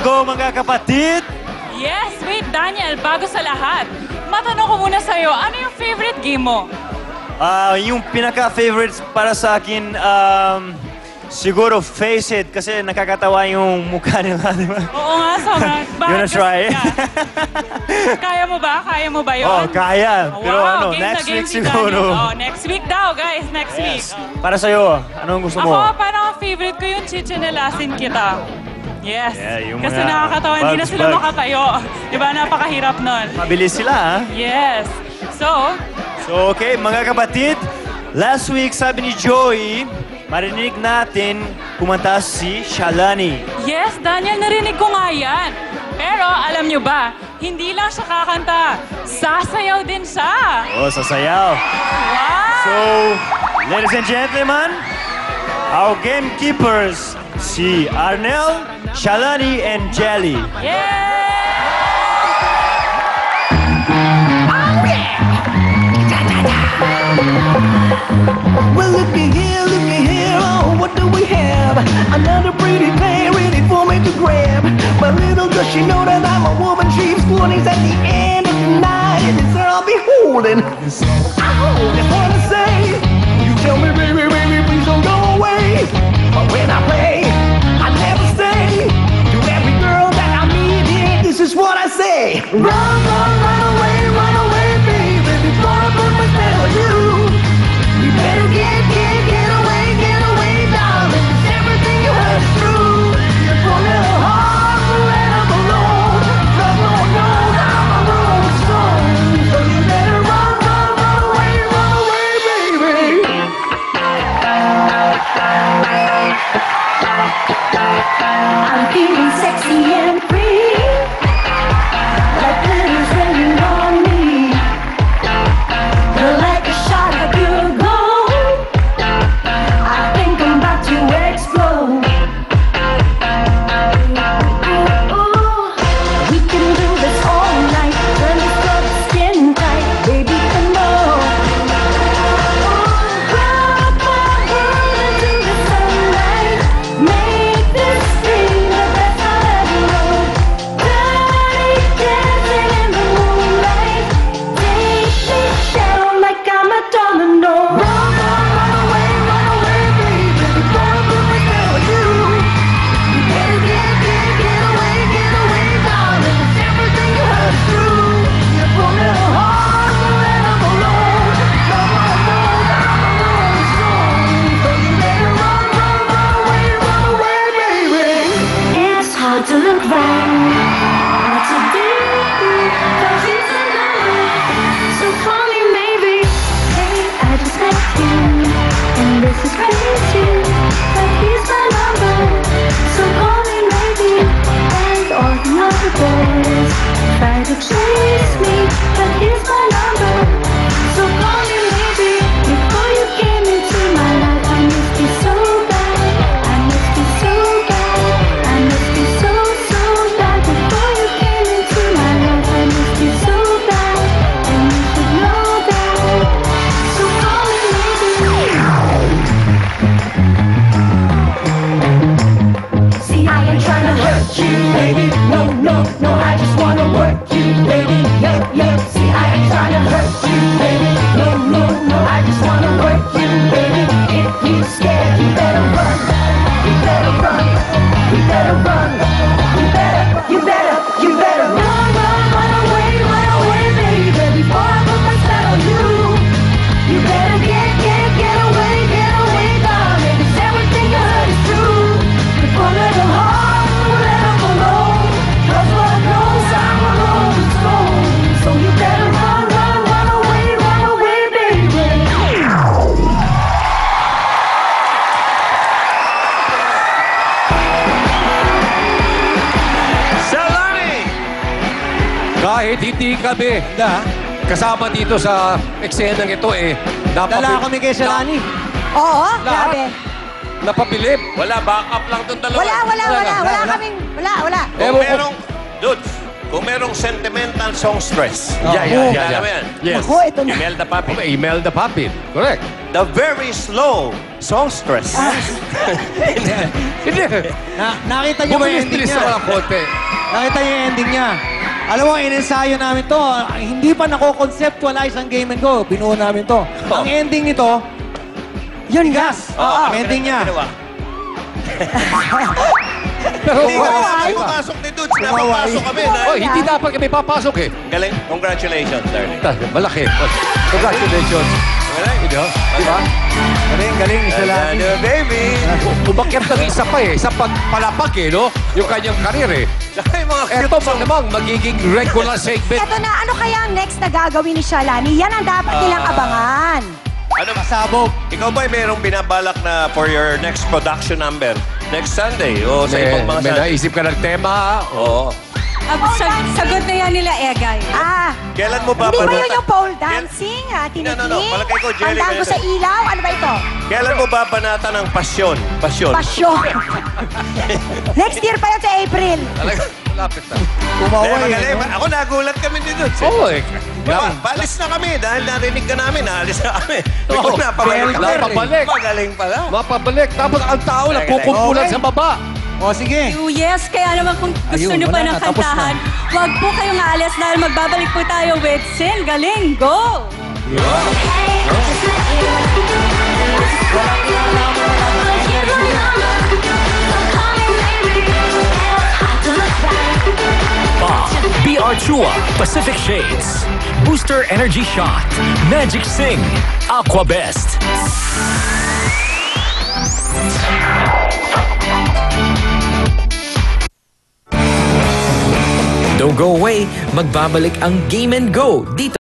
ko, mga kapatid. Yes, wait, Daniel, bago sa lahat, matanong ko muna sa'yo, ano yung favorite game mo? Yung pinaka-favorites para sa akin, siguro Face It kasi nakakatawa yung mukha nila, di ba? Oo nga, sobrang. You wanna try? Kaya mo ba? Kaya mo ba yun? Oh, kaya. Pero Wow, game na next game week si siguro. Daniel. Oh, next week daw, guys. Next week. Para sa'yo, anong gusto mo? Ako, parang favorite ko yung chichinelasin kita. Yes. Yeah, yung Kasi mga nakakatawa, hindi na bugs, sila bugs. makatayo. Di ba? Napakahirap nun. Mabilis sila, ha? Yes. So, So, okay, mga kapatid, last week sabi ni Joey, marinig natin kumanta si Shalani. yes, Daniel, narinig ko nga yan. Pero, alam nyo ba, hindi lang siya kakanta. Sasayaw din siya. Oh, sasayaw. Wow! So, ladies and gentlemen, our gamekeepers, si Arnel, Shalani, and Jelly. Yeah! Well, looky here, oh, what do we have? Another pretty thing ready for me to grab. But little does she know that I'm a woman, she's warnings at the end of the night. And it's her I'll be holding. I just wanna say, you tell me, baby, baby, please don't go away. But when I play, I never say to every girl that I meet here, this is what I say. Run away, baby, before I put my spell on you. You better get away, darling. 'Cause everything you heard is true. Just one little heart forever alone. 'Cause Lord knows I'm a rolling stone. So you better run away, baby. I'm feeling sexy and free. Like glitters raining on me. You're like a shot of pure gold. I think I'm about to explode. Ooh, we can do this all night. Turn this club skin tight, baby, come on. Grab my hand into the sunlight. Make this thing the best I've ever known. Dirty dancing in the moonlight. Take me down like I'm a domino. Run away, baby, before I put my spell on you. You better get away, darling. 'Cause everything you heard is true. You're for little heart forever alone. No one knows I'm a rolling stone. So you better run away, baby. It's hard to look back. What to do? 'Cause it's a lie. So call me maybe. Hey, I just met you, and this is crazy. But here's my number. So call me maybe. And all the other boys try to chase me, but here's my number. So call me maybe. Before you came into my life, I missed you so bad. I missed you so bad. I missed you so bad. Before you came into my life, I missed you so bad. And you should know that. So call me maybe. See, I ain't trying to hurt you, baby. No, I just wanna work you, baby. Yeah. See, I ain't trying to hurt you, baby. No, I just wanna work you, baby. If you're scared, you better run. You better run. You better run. You better run away, baby. Before I put my spell on you. You better get away, darling. 'Cause everything you heard is true. Before little heart forever alone. 'Cause Lord knows I'm a rolling stone. So you better run away, baby. Shalani! Kahit hindi kami na kasama dito sa eksenang ito Dala kami kay Shalani. Oo, Lahat? grabe. napabilib. Wala, backup lang itong dalawa. Wala kaming, wala. Ewan ko, Dudes, Kung merong sentimental songstress. Yeah. Alam mo yan? Yes. Ako, ito na. Imelda Papin. Imelda Papin. Correct. The very slow songstress. Hindi. Nakita niyo ba yung ending Bumilis niya? sa mga konti. Nakita niyo yung ending niya. Alam mo, in-ensayo namin to. Hindi pa nako-conceptualize ang Game and Go. Binuo namin to. Ang ending nito, yan gas. Ang ending niya. Pero Hindi ka wala. naman pumasok ni Dudes. Napapasok kami. Oh, hindi dapat kami papasok eh. Galing. Congratulations, darling. Malaki. Congratulations. Galing. Di ba? Galing, isa lang. Baby. Umakyat ng isa pa eh. Sa pagpalapag eh, no? Yung kanyang karir eh. Saka yung mga Eto pa namang magiging regular segment. Ito na, ano kaya ang next na gagawin ni Shalani? Yan ang dapat nilang abangan. Ano ba? Sabog. Ikaw ba mayroong binabalak na for your next production number? Next Sunday o sa ibang mga May Sunday? naisip ka ng tema. Oo. Sagot na yan nila, Egay. Kailan mo ba Hindi ba banatan- yun yung pole dancing? No. Palagay ko, Jelly, Pandango ganito. sa ilaw? Ano ba ito? Kailan mo ba banatan ng pasyon? Pasyon. Pasyon. Next year pa yan sa April. Talaga, malapit na. Kumaway. Magaling. Ako nagulat kami din doon. Oo eh. Balis na kami dahil narinig ka namin. Naalis na kami. Oo. Napabalik kami. Napabalik. Magaling pala. Mapabalik. Tapos ang tao na pupupulan Okay. sa baba. O, sige. Yes, kaya naman kung gusto Ayun, nyo pa wala ng na, tapos kantahan, wag po kayong aalis dahil magbabalik po tayo with Sin. Galing, go! BR Chua, Pacific Shades, Booster Energy Shot, Magic Sing, Aqua Best. Don't go away, magbabalik ang Game and Go dito